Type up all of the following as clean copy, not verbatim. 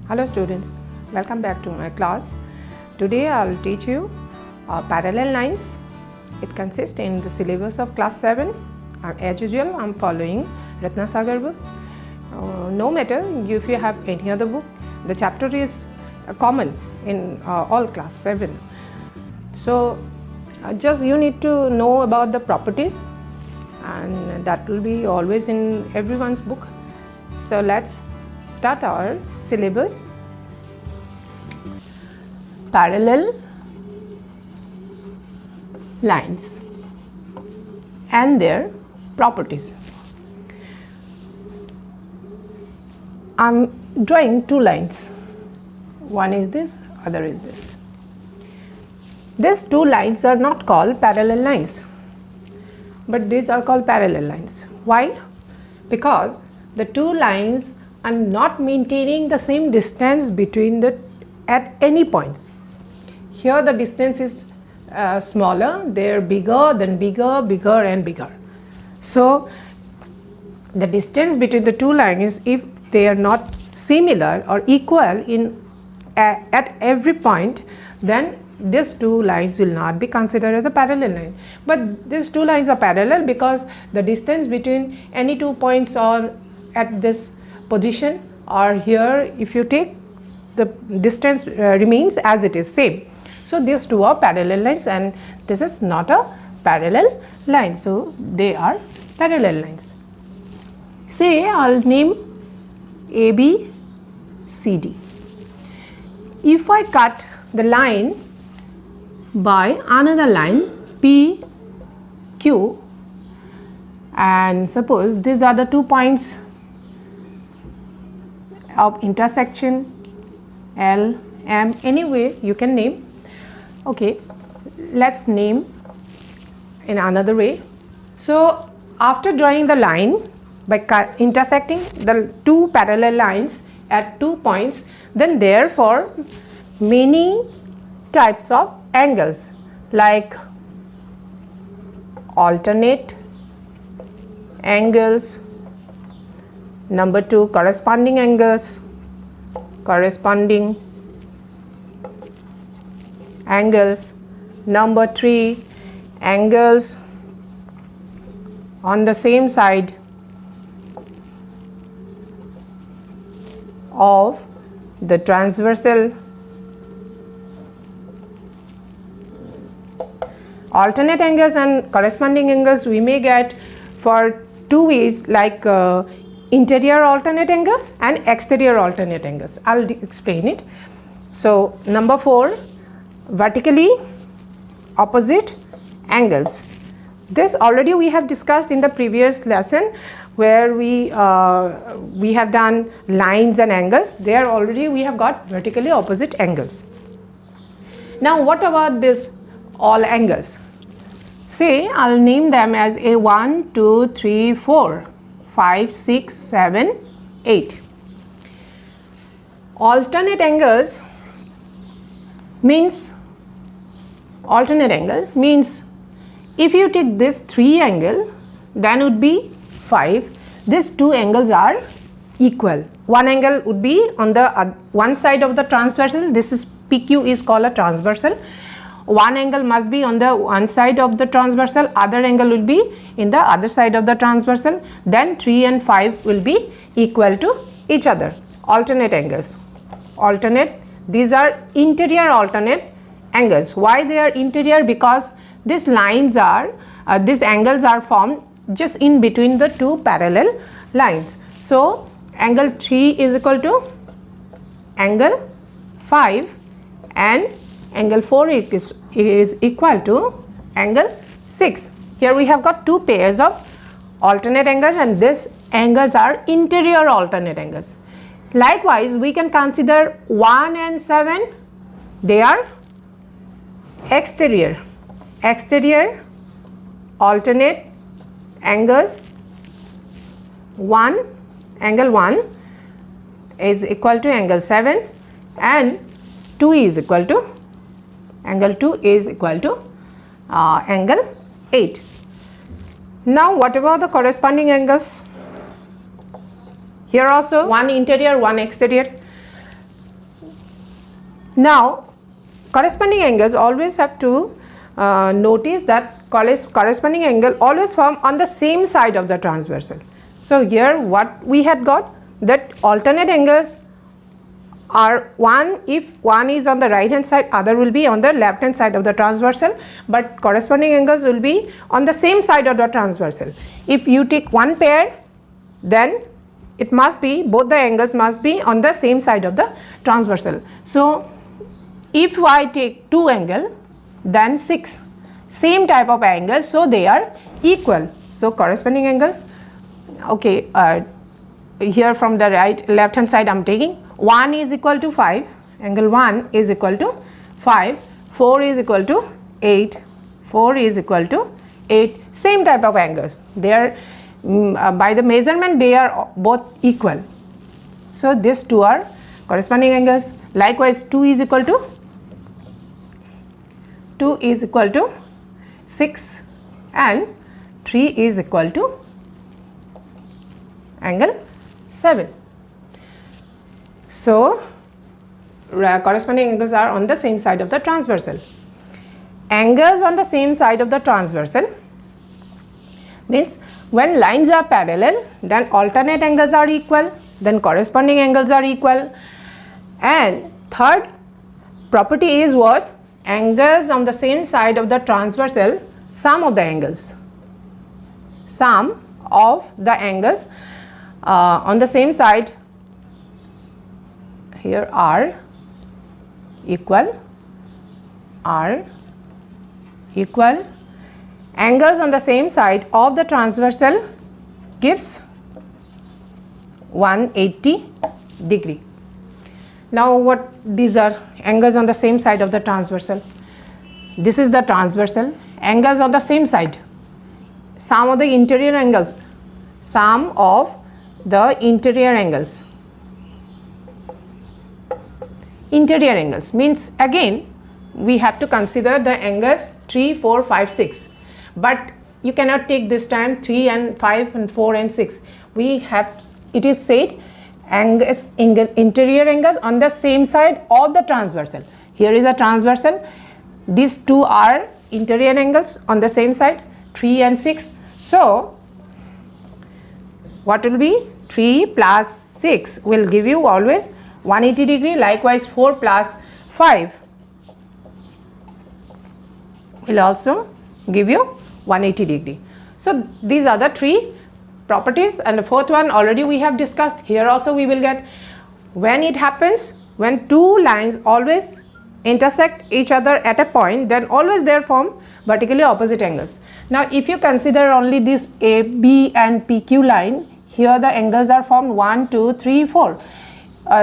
Hello students, welcome back to my class. Today I'll teach you parallel lines. It consists in the syllabus of class 7. As usual, I'm following Ratna Sagar book. No matter if you have any other book, the chapter is common in all class 7. So just you need to know about the properties, and that will be always in everyone's book. So let's start our syllabus. Parallel lines and their properties. I'm drawing two lines. One is this, other is this. These two lines are not called parallel lines, but these are called parallel lines. Why? Because the two lines are not maintaining the same distance between the at any points. Here the distance is smaller, there bigger, then bigger, bigger and bigger. So the distance between the two lines, if they are not similar or equal in at every point, then these two lines will not be considered as a parallel line. But these two lines are parallel because the distance between any 2 points or at this position or here, if you take, the distance remains as it is, same. So these two are parallel lines and this is not a parallel line. So they are parallel lines. Say I'll name A, B, C, D. If I cut the line by another line P, Q, and suppose these are the 2 points of intersection, L, M, anyway you can name. Okay, let's name in another way. So after drawing the line by intersecting the two parallel lines at 2 points, then therefore many types of angles like alternate angles, number 2 corresponding angles, number 3 angles on the same side of the transversal. Alternate angles and corresponding angles we may get for two ways, like interior alternate angles and exterior alternate angles. I'll explain it. So number 4, vertically opposite angles. This already we have discussed in the previous lesson where we have done lines and angles. There already we have got vertically opposite angles. Now what about this all angles? Say I'll name them as a 1, 2, 3, 4, 5, 6, 7, 8. Alternate angles means if you take this 3 angle, then would be 5. These two angles are equal. One angle would be on the one side of the transversal. This is PQ is called a transversal. One angle must be on the one side of the transversal, other angle will be in the other side of the transversal. Then 3 and 5 will be equal to each other. Alternate angles. Alternate, these are interior alternate angles. Why they are interior? Because these lines are, these angles are formed just in between the two parallel lines. So angle 3 is equal to angle 5 and angle 4 is equal to angle 6. Here we have got two pairs of alternate angles and these angles are interior alternate angles. Likewise, we can consider 1 and 7, they are exterior alternate angles. Angle 1 is equal to angle 7 and 2 is equal to angle 2 is equal to angle 8. Now what about the corresponding angles? Here also one interior, one exterior. Now corresponding angles always have to notice that corresponding angle always form on the same side of the transversal. So here what we had got, that alternate angles are one, if one is on the right hand side, other will be on the left hand side of the transversal, but corresponding angles will be on the same side of the transversal. If you take one pair, then it must be, both the angles must be on the same side of the transversal. So if I take two angle, then 6 same type of angles, so they are equal. So corresponding angles, okay, here from the left hand side I am taking 1 is equal to 5, angle 1 is equal to 5, 4 is equal to 8, 4 is equal to 8, same type of angles. They are by the measurement they are both equal. So these two are corresponding angles. Likewise 2 is equal to 6 and 3 is equal to angle 7. So corresponding angles are on the same side of the transversal. Angles on the same side of the transversal means when lines are parallel, then alternate angles are equal, then corresponding angles are equal. And third property is what? Angles on the same side of the transversal, sum of the angles on the same side here are equal, angles on the same side of the transversal gives 180 degree. Now what these are? Angles on the same side of the transversal. This is the transversal, angles on the same side, sum of the interior angles, interior angles means again we have to consider the angles 3, 4, 5, 6, but you cannot take this time 3 and 5 and 4 and 6. We have, it is said angles, interior angles on the same side of the transversal. Here is a transversal, these two are interior angles on the same side, 3 and 6. So what will be? 3 plus 6 will give you always 180 degree. Likewise 4 plus 5 will also give you 180 degree. So these are the three properties, and the fourth one already we have discussed. Here also we will get, when it happens, when two lines always intersect each other at a point, then always they form vertically opposite angles. Now if you consider only this AB and PQ line, here the angles are formed 1, 2, 3, 4.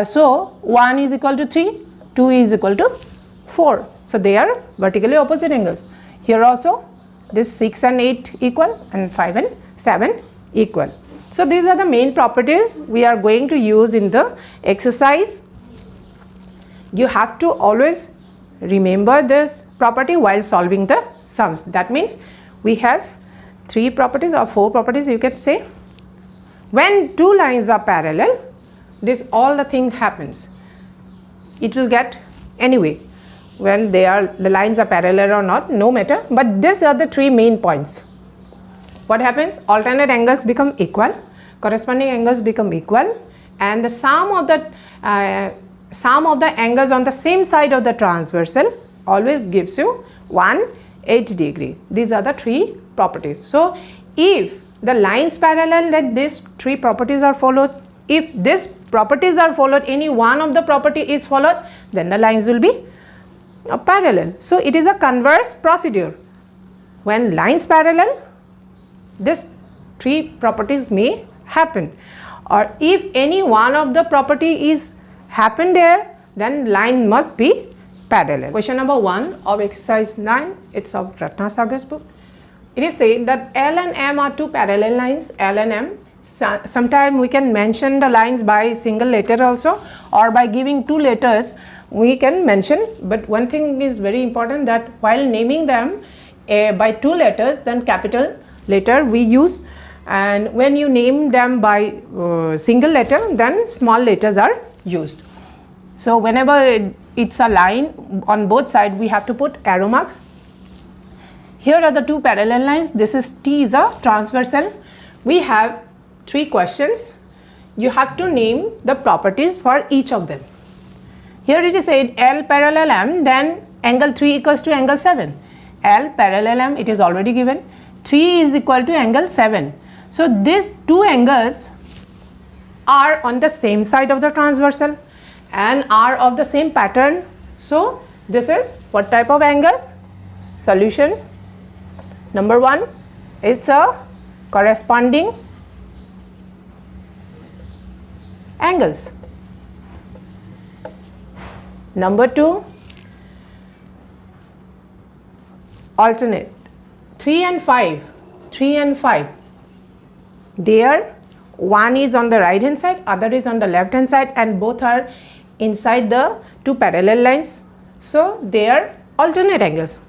So 1 is equal to 3, 2 is equal to 4. So they are vertically opposite angles. Here also this 6 and 8 equal, and 5 and 7 equal. So these are the main properties we are going to use in the exercise. You have to always remember this property while solving the sums. That means we have 3 properties or 4 properties, you can say. When two lines are parallel, this all the thing happens. It will get anyway when the lines are parallel or not, no matter, but these are the 3 main points. What happens? Alternate angles become equal, corresponding angles become equal, and the sum of the angles on the same side of the transversal always gives you 180 degree. These are the 3 properties. So if the lines parallel, then these 3 properties are followed. If these properties are followed, any one of the property is followed, then the lines will be parallel. So it is a converse procedure. When lines parallel, these 3 properties may happen, or if any one of the property is happen there, then line must be parallel. Question number 1 of exercise 9, it's of Ratna Sagar's book. It is said that L and M are 2 parallel lines, L and M. Sometimes we can mention the lines by single letter also, or by giving 2 letters we can mention, but one thing is very important, that while naming them by 2 letters, then capital letter we use, and when you name them by single letter, then small letters are used. So whenever it's a line on both sides, we have to put arrow marks. Here are the two parallel lines. This is T is a transversal. We have 3 questions. You have to name the properties for each of them. Here it is said L parallel M, then angle 3 equals to angle 7. L parallel M, it is already given. 3 is equal to angle 7. So these two angles are on the same side of the transversal and are of the same pattern. So this is what type of angles? Solution number 1, it's a corresponding angles. Number 2, alternate. 3 and 5, there one is on the right hand side, other is on the left hand side, and both are inside the two parallel lines. So they are alternate angles,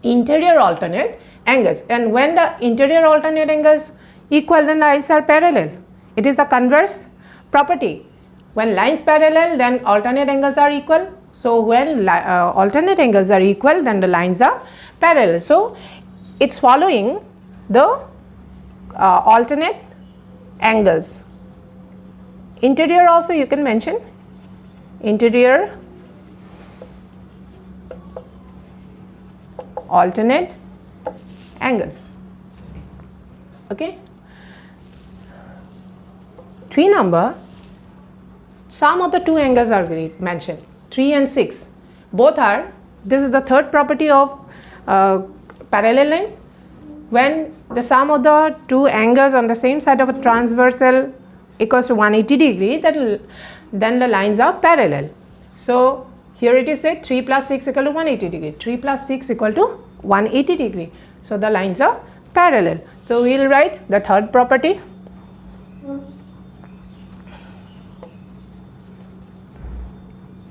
interior alternate angles. And when the interior alternate angles equal, then lines are parallel. It is the converse property. When lines parallel, then alternate angles are equal. So when alternate angles are equal, then the lines are parallel. So it's following the alternate angles. Interior also you can mention, interior alternate angles. Okay. 3 number, sum of the two angles are mentioned. 3 and 6, both are, this is the third property of parallel lines. When the sum of the two angles on the same side of a transversal equals to 180 degree, then the lines are parallel. So here it is said 3 plus 6 equal to 180 degree. 3 plus 6 equal to 180 degree. So the lines are parallel. So we will write the third property.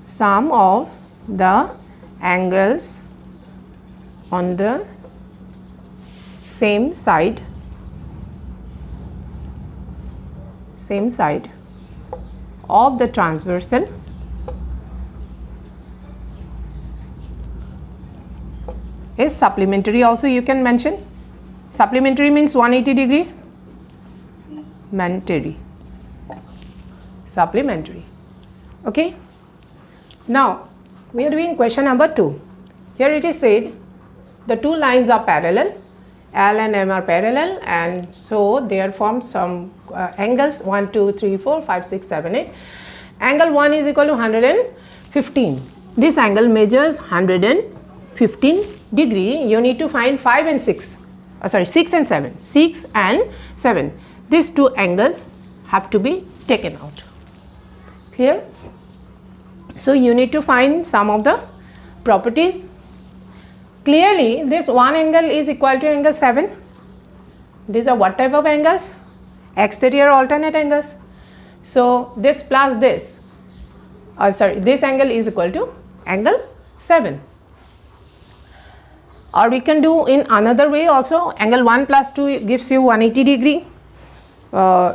Sum of the angles on the same side of the transversal is supplementary. Also you can mention, supplementary means 180 degree, supplementary. Okay. Now we are doing question number 2. Here it is said the two lines are parallel, L and M are parallel, and so they are formed some angles 1, 2, 3, 4, 5, 6, 7, 8. Angle 1 is equal to 115. This angle measures 115 degree. You need to find 5 and 6. 6 and 7. 6 and 7. These two angles have to be taken out. Clear? So you need to find some of the properties. Clearly this one angle is equal to angle 7. These are what type of angles? Exterior alternate angles. So this plus this, this angle is equal to angle 7. Or we can do in another way also. Angle 1 plus 2 gives you 180 degree.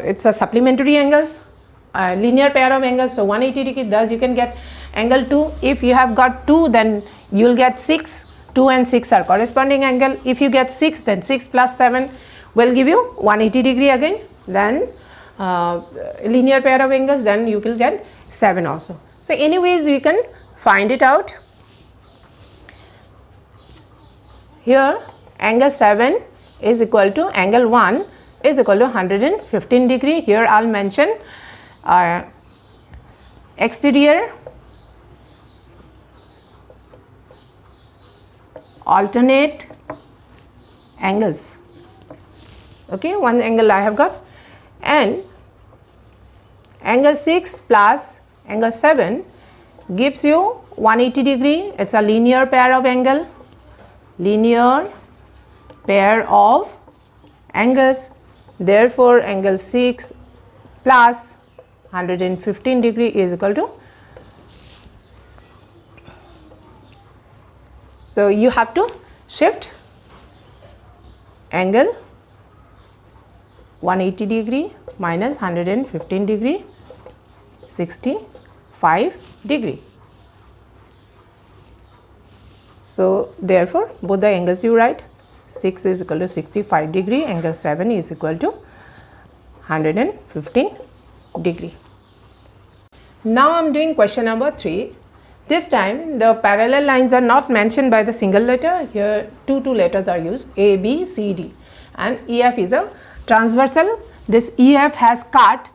It's a supplementary angle, linear pair of angles, so 180 degree. Thus you can get angle 2. If you have got 2, then you will get 6. 2 and 6 are corresponding angle. If you get 6, then 6 plus 7 will give you 180 degree again. Then linear pair of angles, then you will get 7 also. So anyways you can find it out. Here angle 7 is equal to angle 1 is equal to 115 degree. Here I will mention exterior alternate angles. Okay, one angle I have got, and angle 6 plus angle 7 gives you 180 degree. It's a linear pair of angle, linear pair of angles. Therefore angle 6 plus 115 degree is equal to, so you have to shift angle 180 degree minus 115 degree, 65 degree. So therefore both the angles you write. 6 is equal to 65 degree, angle 7 is equal to 115 degree. Now I am doing question number 3. This time the parallel lines are not mentioned by the single letter. Here two letters are used, A, B, C, D, and EF is a transversal. This EF has cut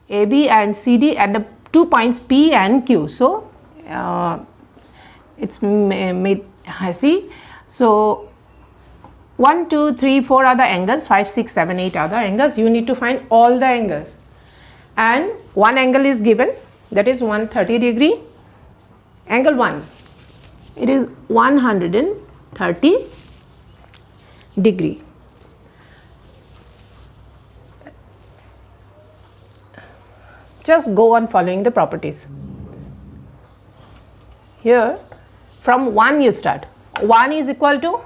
AB and CD at the 2 points P and Q. So it's made, see, so 1, 2, 3, 4 are the angles, 5, 6, 7, 8 are the angles. You need to find all the angles, and one angle is given, that is 130 degree. Angle 1, it is 130 degree. Just go on following the properties. Here from 1 you start. 1 is equal to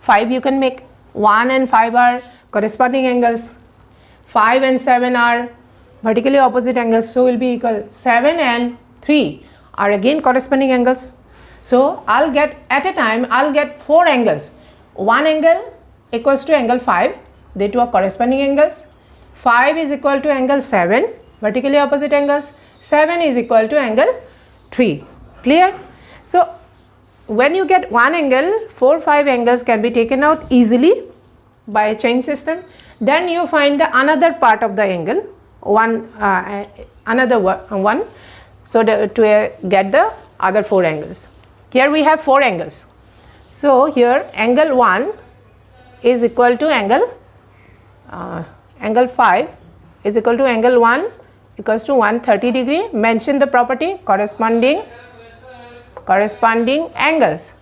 5, you can make 1 and 5 are corresponding angles. 5 and 7 are vertically opposite angles, so will be equal. 7 and 3 are again corresponding angles. So I'll get, at a time I'll get 4 angles. One angle equals to angle 5, they two are corresponding angles. 5 is equal to angle 7, vertically opposite angles. 7 is equal to angle 3. Clear? So when you get one angle, 4, 5 angles can be taken out easily by a chain system. Then you find the another part of the angle, another one, so to get the other 4 angles. Here we have 4 angles. So here angle 1 is equal to angle 5 is equal to angle 1 equals to 130 degree. Mention the property corresponding angles.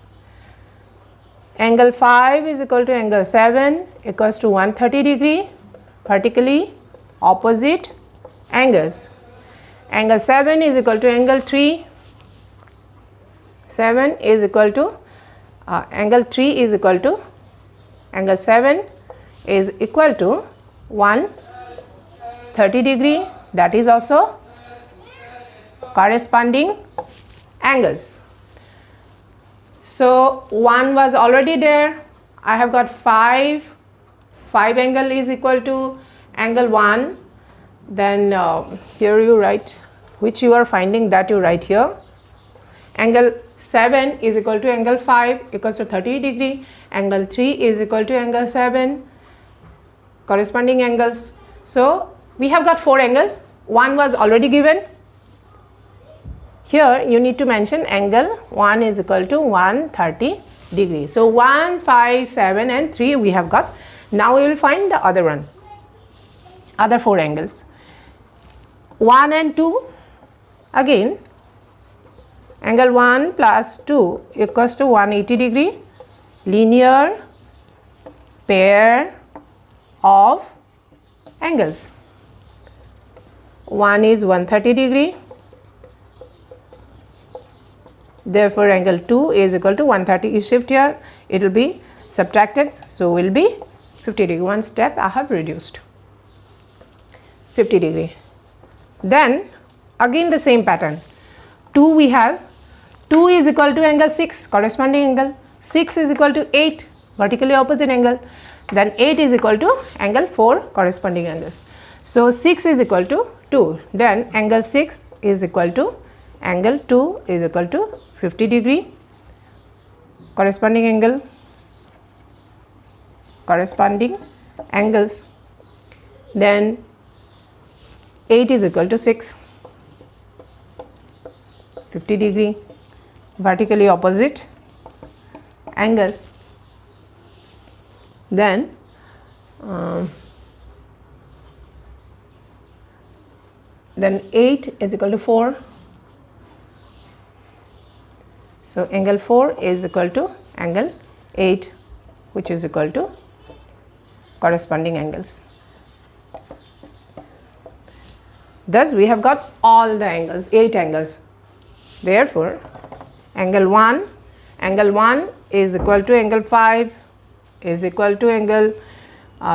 Angle 5 is equal to angle 7 equals to 130 degree, vertically opposite angles. Angle 7 is equal to angle 3. 7 is equal to angle 3 is equal to angle 7 is equal to 130 degree. That is also corresponding angles. So 1 was already there. I have got 5. 5 angle is equal to angle 1. Then here you write which you are finding, that you write here. Angle 7 is equal to angle 5 equals to 30 degree. Angle 3 is equal to angle 7. Corresponding angles. So we have got 4 angles. 1 was already given. Here you need to mention angle 1 is equal to 130 degree. So 1, 5, 7 and 3 we have got. Now we will find the other one, other 4 angles. 1 and 2, again angle 1 plus 2 equals to 180 degree. Linear pair of angles. 1 is 130 degree. Therefore angle 2 is equal to 130. You shift here, it will be subtracted, so will be 50 degree. One step I have reduced, 50 degree. Then again the same pattern. 2 we have, 2 is equal to angle 6, corresponding angle. 6 is equal to 8, vertically opposite angle. Then 8 is equal to angle 4, corresponding angles. So 6 is equal to 2. Then angle 6 is equal to angle 2 is equal to 50 degree. Corresponding angle, corresponding angles. Then 8 is equal to 6, 50 degree, vertically opposite angles. Then 8 is equal to 4. So angle 4 is equal to angle 8, which is equal to corresponding angles. Thus we have got all the angles, 8 angles. Therefore angle 1 is equal to angle 5 is equal to angle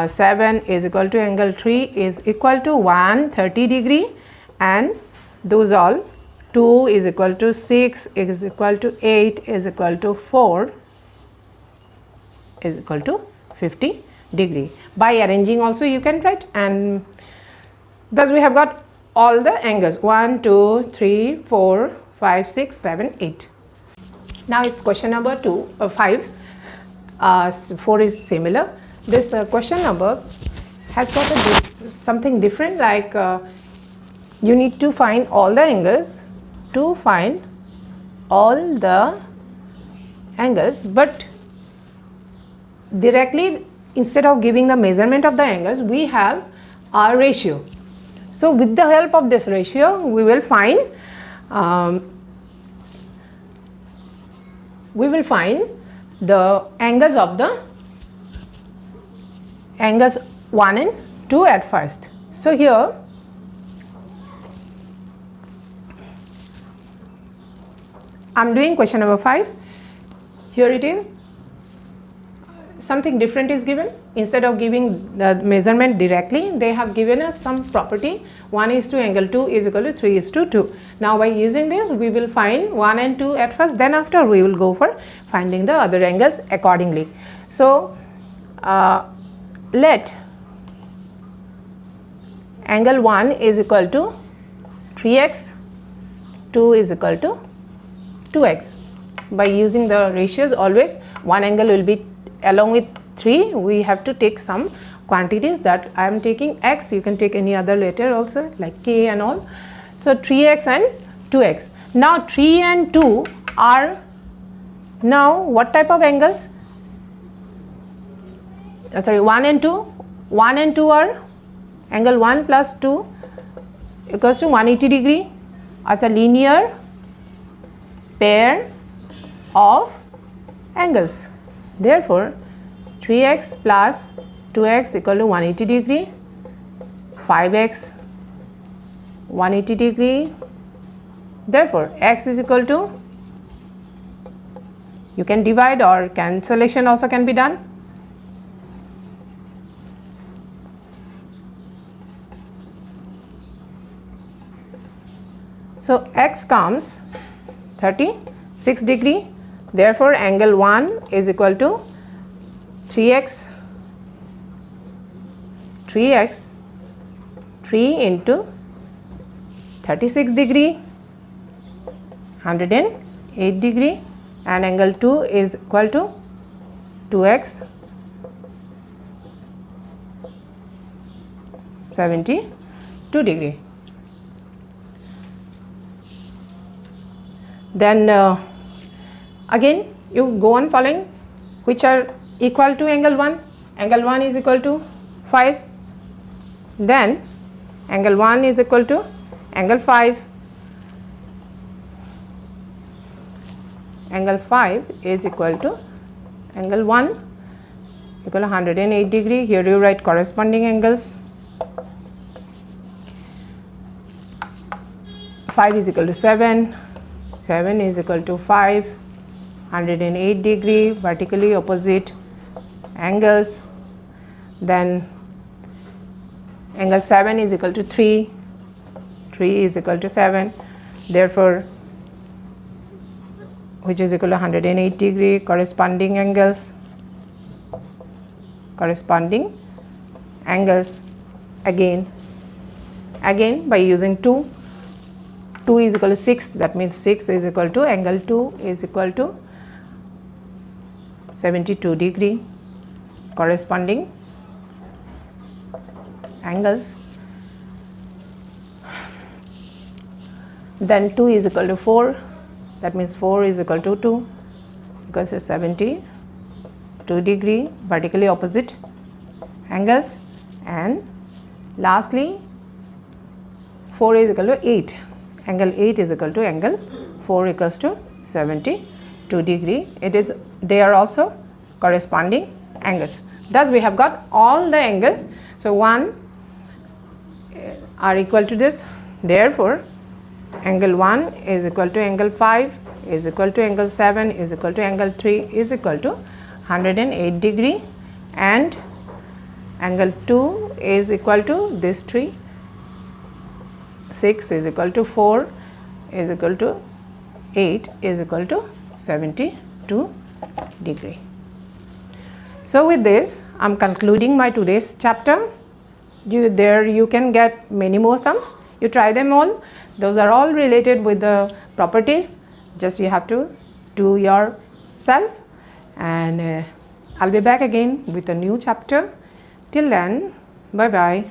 7 is equal to angle 3 is equal to 130 degree, and those all 2 is equal to 6 is equal to 8 is equal to 4 is equal to 50 degree. By arranging also you can write, and thus we have got all the angles 1, 2, 3, 4, 5, 6, 7, 8. Now it's question number 5. 4 is similar. This question number has got something different, like you need to find all the angles, but directly, instead of giving the measurement of the angles, we have a ratio. So with the help of this ratio, we will find the angles of the angles 1 and 2 at first. So here I am doing question number 5. Here it is, something different is given. Instead of giving the measurement directly, they have given us some property. 1 is to angle 2 is equal to 3 is to 2. Now by using this, we will find 1 and 2 at first, then after we will go for finding the other angles accordingly. So let angle 1 is equal to 3x, 2 is equal to 2x. By using the ratios, always one angle will be along with 3. We have to take some quantities, that I am taking x, you can take any other letter also like k and all. So 3x and 2x. Now 3 and 2 are now what type of angles? 1 and 2. 1 and 2 are angle 1 plus 2 equals to 180 degree. It's a linear pair of angles. Therefore 3x plus 2x equal to 180 degree, 5x 180 degree. Therefore x is equal to, you can divide or cancellation also can be done. So x comes 36 degree. Therefore angle 1 is equal to 3x 3 into 36 degree, 108 degree, and angle 2 is equal to 2x 72 degree. Then again you go on following which are equal to angle 1. Angle 1 is equal to 5. Then angle 1 is equal to angle 5. Angle 5 is equal to angle 1 equal to 108 degree. Here you write corresponding angles. 5 is equal to 7. 7 is equal to 5. 108 degree vertically opposite angles. Then angle 7 is equal to 3. 3 is equal to 7. Therefore which is equal to 108 degree. Corresponding angles again by using 2 is equal to 6, that means 6 is equal to angle 2 is equal to 72 degree. Corresponding angles. Then 2 is equal to 4, that means 4 is equal to 2 because it's 72 degree vertically opposite angles. And lastly 4 is equal to 8. Angle 8 is equal to angle 4 equals to 72 degree. They are also corresponding angles. Thus we have got all the angles. So 1 are equal to this. Therefore angle 1 is equal to angle 5 is equal to angle 7 is equal to angle 3 is equal to 108 degree, and angle 2 is equal to this 3. 6 is equal to 4 is equal to 8 is equal to 72 degree. So with this, I am concluding my today's chapter. You can get many more sums. You try them all. Those are all related with the properties. Just you have to do yourself, and I'll be back again with a new chapter. Till then, bye bye.